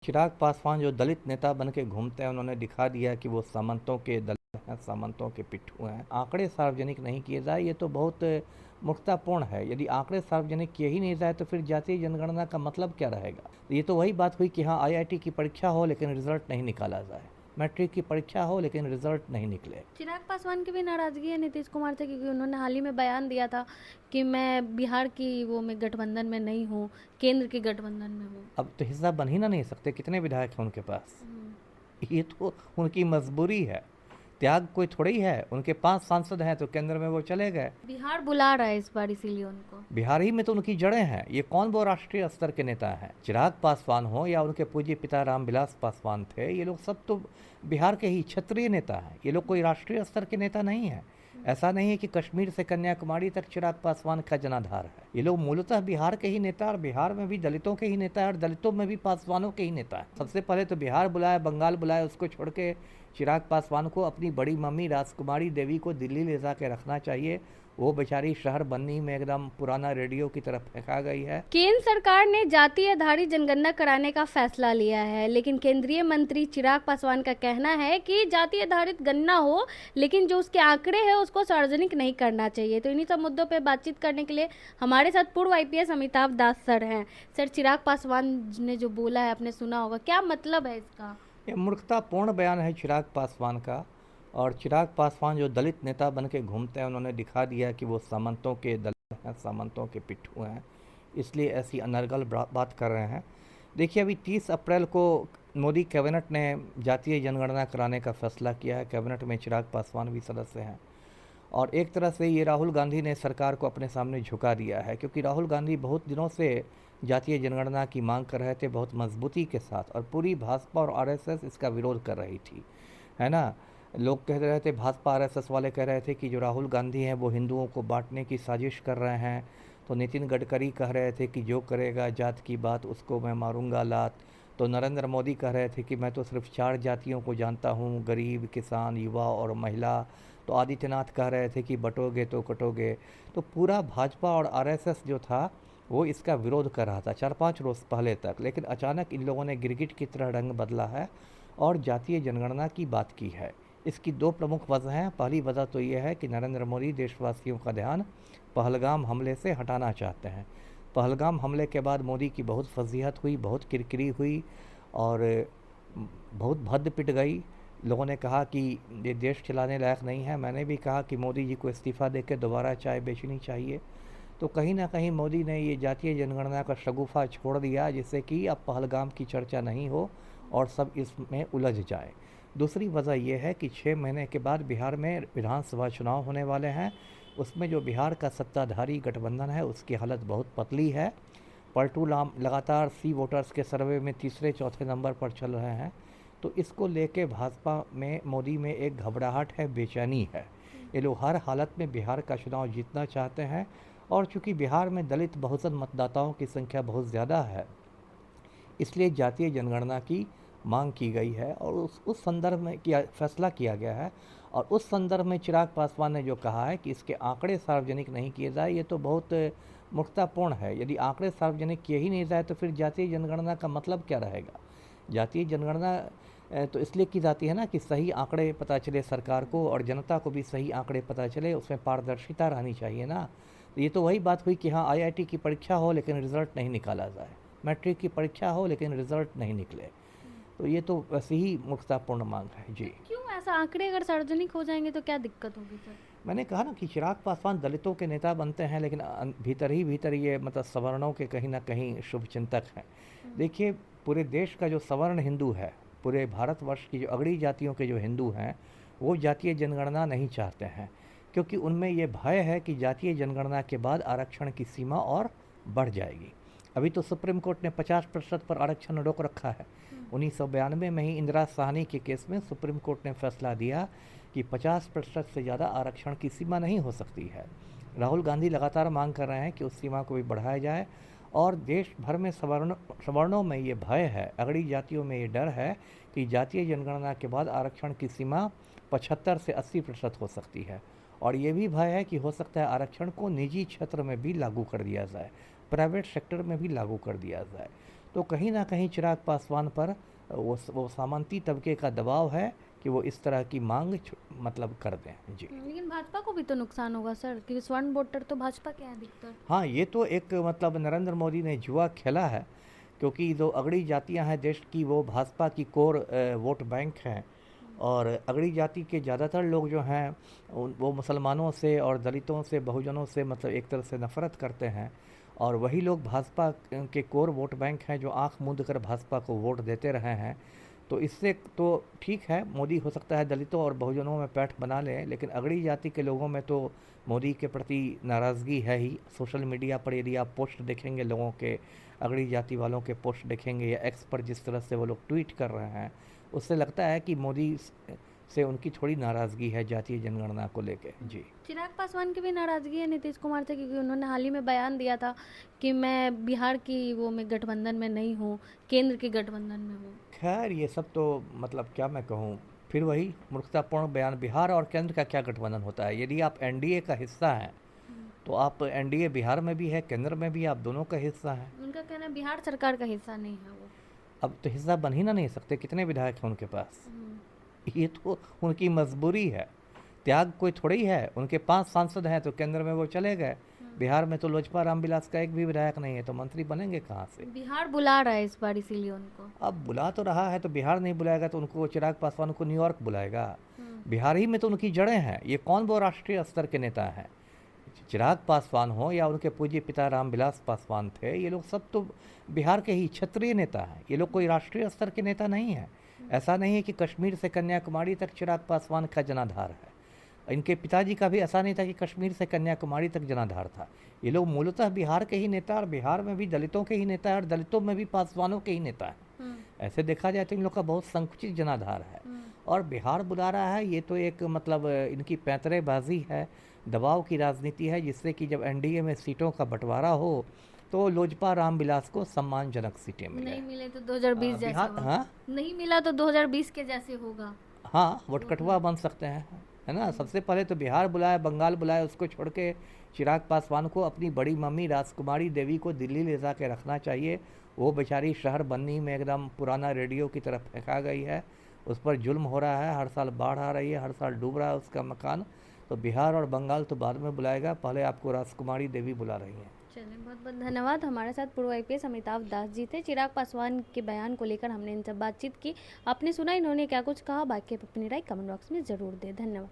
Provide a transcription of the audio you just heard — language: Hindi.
चिराग पासवान जो दलित नेता बन के घूमते हैं, उन्होंने दिखा दिया कि वो सामंतों के दलित हैं, सामंतों के पिट्ठू हैं। आंकड़े सार्वजनिक नहीं किए जाए, ये तो बहुत मूर्खतापूर्ण है। यदि आंकड़े सार्वजनिक किए ही नहीं जाए तो फिर जातीय जनगणना का मतलब क्या रहेगा। ये तो वही बात हुई कि हाँ, आईआईटी की परीक्षा हो लेकिन रिजल्ट नहीं निकाला जाए, मैट्रिक की परीक्षा हो लेकिन रिजल्ट नहीं निकले। चिराग पासवान की भी नाराजगी है नीतीश कुमार से, क्योंकि उन्होंने हाल ही में बयान दिया था कि मैं बिहार की वो में गठबंधन में नहीं हूँ, केंद्र के गठबंधन में हूँ। अब तो हिस्सा बन ही ना नहीं सकते, कितने विधायक हैं उनके पास। ये तो उनकी मजबूरी है, त्याग कोई थोड़ी है। उनके 5 सांसद हैं तो केंद्र में वो चले गए। बिहार बुला रहा है इस बार, इसीलिए उनको। बिहार ही में तो उनकी जड़ें हैं। ये कौन वो राष्ट्रीय स्तर के नेता हैं? चिराग पासवान हो या उनके पूज्य पिता रामविलास पासवान थे, ये लोग सब तो बिहार के ही क्षत्रिय नेता हैं। ये लोग कोई राष्ट्रीय स्तर के नेता नहीं हैं। ऐसा नहीं है कि कश्मीर से कन्याकुमारी तक चिराग पासवान का जनाधार है। ये लोग मूलतः बिहार के ही नेता, और बिहार में भी दलितों के ही नेता है, और दलितों में भी पासवानों के ही नेता है। सबसे पहले तो बिहार बुलाए, बंगाल बुलाए, उसको छोड़ के चिराग पासवान को अपनी बड़ी मम्मी राजकुमारी देवी को दिल्ली ले जा के रखना चाहिए। वो बेचारी शहर बन्नी में एकदम पुराना रेडियो की तरफ फेंका गई है। केंद्र सरकार ने जाति आधारित जनगणना कराने का फैसला लिया है, लेकिन केंद्रीय मंत्री चिराग पासवान का कहना है कि जाति आधारित गणना हो, लेकिन जो उसके आंकड़े हैं उसको सार्वजनिक नहीं करना चाहिए। तो इन्हीं सब मुद्दों पे बातचीत करने के लिए हमारे साथ पूर्व आईपीएस अमिताभ दास सर हैं। सर, चिराग पासवान ने जो बोला है आपने सुना होगा, क्या मतलब है इसका? ये मूर्खतापूर्ण बयान है चिराग पासवान का। और चिराग पासवान जो दलित नेता बन के घूमते हैं, उन्होंने दिखा दिया कि वो सामंतों के दलित हैं, सामंतों के पिट्ठू हैं। इसलिए ऐसी अनर्गल बात कर रहे हैं। देखिए, अभी 30 अप्रैल को मोदी कैबिनेट ने जातीय जनगणना कराने का फैसला किया है। कैबिनेट में चिराग पासवान भी सदस्य हैं। और एक तरह से ये राहुल गांधी ने सरकार को अपने सामने झुका दिया है, क्योंकि राहुल गांधी बहुत दिनों से जातीय जनगणना की मांग कर रहे थे, बहुत मजबूती के साथ, और पूरी भाजपा और आरएसएस इसका विरोध कर रही थी, है ना। लोग कह रहे थे, भाजपा आरएसएस वाले कह रहे थे कि जो राहुल गांधी हैं वो हिंदुओं को बांटने की साजिश कर रहे हैं। तो नितिन गडकरी कह रहे थे कि जो करेगा जात की बात उसको मैं मारूंगा लात। तो नरेंद्र मोदी कह रहे थे कि मैं तो सिर्फ 4 जातियों को जानता हूँ, गरीब, किसान, युवा और महिला। तो आदित्यनाथ कह रहे थे कि बटोगे तो कटोगे। तो पूरा भाजपा और आरएसएस जो था वो इसका विरोध कर रहा था 4-5 रोज़ पहले तक। लेकिन अचानक इन लोगों ने गिरगिट की तरह रंग बदला है और जातीय जनगणना की बात की है। इसकी 2 प्रमुख वजह हैं। पहली वजह तो ये है कि नरेंद्र मोदी देशवासियों का ध्यान पहलगाम हमले से हटाना चाहते हैं। पहलगाम हमले के बाद मोदी की बहुत फजीहत हुई, बहुत किरकिरी हुई, और बहुत भद्द पिट गई। लोगों ने कहा कि ये देश चलाने लायक नहीं है। मैंने भी कहा कि मोदी जी को इस्तीफ़ा देकर दोबारा चाय बेचनी चाहिए। तो कहीं ना कहीं मोदी ने ये जातीय जनगणना का शगुफा छोड़ दिया, जिससे कि अब पहलगाम की चर्चा नहीं हो और सब इसमें उलझ जाए। दूसरी वजह यह है कि 6 महीने के बाद बिहार में विधानसभा चुनाव होने वाले हैं। उसमें जो बिहार का सत्ताधारी गठबंधन है उसकी हालत बहुत पतली है। पलटू लगातार सी वोटर्स के सर्वे में तीसरे चौथे नंबर पर चल रहे हैं। तो इसको लेके भाजपा में, मोदी में एक घबराहट है, बेचैनी है। ये लोग हर हालत में बिहार का चुनाव जीतना चाहते हैं। और चूंकि बिहार में दलित बहुजन मतदाताओं की संख्या बहुत ज़्यादा है, इसलिए जातीय जनगणना की मांग की गई है और उस संदर्भ में किया फैसला किया गया है। और उस संदर्भ में चिराग पासवान ने जो कहा है कि इसके आंकड़े सार्वजनिक नहीं किए जाए, ये तो बहुत मूर्खतापूर्ण है। यदि आंकड़े सार्वजनिक किए ही नहीं जाए तो फिर जातीय जनगणना का मतलब क्या रहेगा। जातीय जनगणना तो इसलिए की जाती है ना कि सही आंकड़े पता चले सरकार को, और जनता को भी सही आंकड़े पता चले, उसमें पारदर्शिता रहनी चाहिए ना। तो ये तो वही बात हुई कि हाँ, आईआईटी की परीक्षा हो लेकिन रिजल्ट नहीं निकाला जाए, मैट्रिक की परीक्षा हो लेकिन रिजल्ट नहीं निकले। तो ये तो वैसे ही मूर्खतापूर्ण मांग है जी। क्यों ऐसा? आंकड़े अगर सार्वजनिक हो जाएंगे तो क्या दिक्कत होगी सर? मैंने कहा ना कि चिराग पासवान दलितों के नेता बनते हैं, लेकिन भीतर ही भीतर ये मतलब सवर्णों के कहीं ना कहीं शुभचिंतक हैं। देखिए, पूरे देश का जो सवर्ण हिंदू है, पूरे भारतवर्ष की जो अगड़ी जातियों के जो हिंदू हैं, वो जातीय जनगणना नहीं चाहते हैं, क्योंकि उनमें ये भय है कि जातीय जनगणना के बाद आरक्षण की सीमा और बढ़ जाएगी। अभी तो सुप्रीम कोर्ट ने 50% पर आरक्षण रोक रखा है। 1992 में ही इंदिरा साहनी के केस में सुप्रीम कोर्ट ने फैसला दिया कि 50% से ज़्यादा आरक्षण की सीमा नहीं हो सकती है। राहुल गांधी लगातार मांग कर रहे हैं कि उस सीमा को भी बढ़ाया जाए। और देश भर में सवर्णों में ये भय है, अगड़ी जातियों में ये डर है कि जातीय जनगणना के बाद आरक्षण की सीमा 75 से 80% हो सकती है। और ये भी भय है कि हो सकता है आरक्षण को निजी क्षेत्र में भी लागू कर दिया जाए, प्राइवेट सेक्टर में भी लागू कर दिया जाए। तो कहीं ना कहीं चिराग पासवान पर वो सामंती तबके का दबाव है कि वो इस तरह की मांग मतलब कर दें। जी लेकिन भाजपा को भी तो नुकसान होगा सर, क्योंकि स्वर्ण वोटर तो भाजपा के हैं अधिकतर। हाँ, ये तो एक मतलब नरेंद्र मोदी ने जुआ खेला है, क्योंकि जो अगड़ी जातियां हैं देश की वो भाजपा की कोर वोट बैंक हैं। और अगड़ी जाति के ज़्यादातर लोग जो हैं वो मुसलमानों से और दलितों से, बहुजनों से मतलब एक तरह से नफ़रत करते हैं। और वही लोग भाजपा के कोर वोट बैंक हैं जो आंख मूंद कर भाजपा को वोट देते रहे हैं। तो इससे तो ठीक है, मोदी हो सकता है दलितों और बहुजनों में पैठ बना ले, लेकिन अगड़ी जाति के लोगों में तो मोदी के प्रति नाराज़गी है ही। सोशल मीडिया पर यदि आप पोस्ट देखेंगे लोगों के, अगड़ी जाति वालों के पोस्ट देखेंगे या एक्स पर जिस तरह से वो लोग ट्वीट कर रहे हैं, उससे लगता है कि मोदी से उनकी थोड़ी नाराज़गी है जातीय जनगणना को लेके। जी चिराग पासवान की भी नाराजगी है नीतीश कुमार से, क्योंकि उन्होंने हाल ही में बयान दिया था कि मैं बिहार की वो में गठबंधन में नहीं हूँ, केंद्र के गठबंधन में हूँ। खैर ये सब तो मतलब क्या मैं कहूँ, फिर वही मूर्खतापूर्ण बयान। बिहार और केंद्र का क्या गठबंधन होता है? यदि आप एनडीए का हिस्सा हैं तो आप एनडीए बिहार में भी है, केंद्र में भी, आप दोनों का हिस्सा हैं। उनका कहना है बिहार सरकार का हिस्सा नहीं है वो। अब तो हिस्सा बन ही ना नहीं सकते, कितने विधायक हैं उनके पास? ये तो उनकी मजबूरी है, त्याग कोई थोड़ी है। उनके 5 सांसद हैं तो केंद्र में वो चले गए, बिहार में तो लोजपा रामविलास का एक भी विधायक नहीं है, तो मंत्री बनेंगे कहाँ से? बिहार बुला रहा है इस बार, इसीलिए उनको। अब बुला तो रहा है, तो बिहार नहीं बुलाएगा तो उनको चिराग पासवान को न्यूयॉर्क बुलाएगा। बिहार ही में तो उनकी जड़ें हैं। ये कौन वो राष्ट्रीय स्तर के नेता हैं? चिराग पासवान हो या उनके पूज्य पिता रामविलास पासवान थे, ये लोग सब तो बिहार के ही क्षेत्रीय नेता हैं। ये लोग कोई राष्ट्रीय स्तर के नेता नहीं हैं। ऐसा नहीं है कि कश्मीर से कन्याकुमारी तक चिराग पासवान का जनाधार है। इनके पिताजी का भी ऐसा नहीं था कि कश्मीर से कन्याकुमारी तक जनाधार था। ये लोग मूलतः बिहार के ही नेता, और बिहार में भी दलितों के ही नेता है, और दलितों में भी पासवानों के ही नेता है। ऐसे देखा जाए तो इन लोग का बहुत संकुचित जनाधार है। और बिहार बुला रहा है, ये तो एक मतलब इनकी पैंतरेबाजी है, दबाव की राजनीति है, जिससे कि जब एनडीए में सीटों का बंटवारा हो तो लोजपा रामविलास को सम्मानजनक सीटें मिले। नहीं मिले तो 2020 जैसे बिहार, होगा। हाँ नहीं मिला तो 2020 के जैसे होगा। हाँ, वोटकटुआ बन सकते हैं, है ना। सबसे पहले तो बिहार बुलाए, बंगाल बुलाए, उसको छोड़ के चिराग पासवान को अपनी बड़ी मम्मी राजकुमारी देवी को दिल्ली ले जा के रखना चाहिए। वो बेचारी शहर बन्नी में एकदम पुराना रेडियो की तरफ फेंका गई है, उस पर जुल्म हो रहा है, हर साल बाढ़ आ रही है, हर साल डूब रहा है उसका मकान। तो बिहार और बंगाल तो बाद में बुलाएगा, पहले आपको राजकुमारी देवी बुला रही हैं। चलिए, बहुत बहुत धन्यवाद। हमारे साथ पूर्व आईपीएस अमिताभ दास जी थे। चिराग पासवान के बयान को लेकर हमने इनसे बातचीत की। आपने सुना इन्होंने क्या कुछ कहा, बाकी अपनी राय कमेंट बॉक्स में ज़रूर दें। धन्यवाद।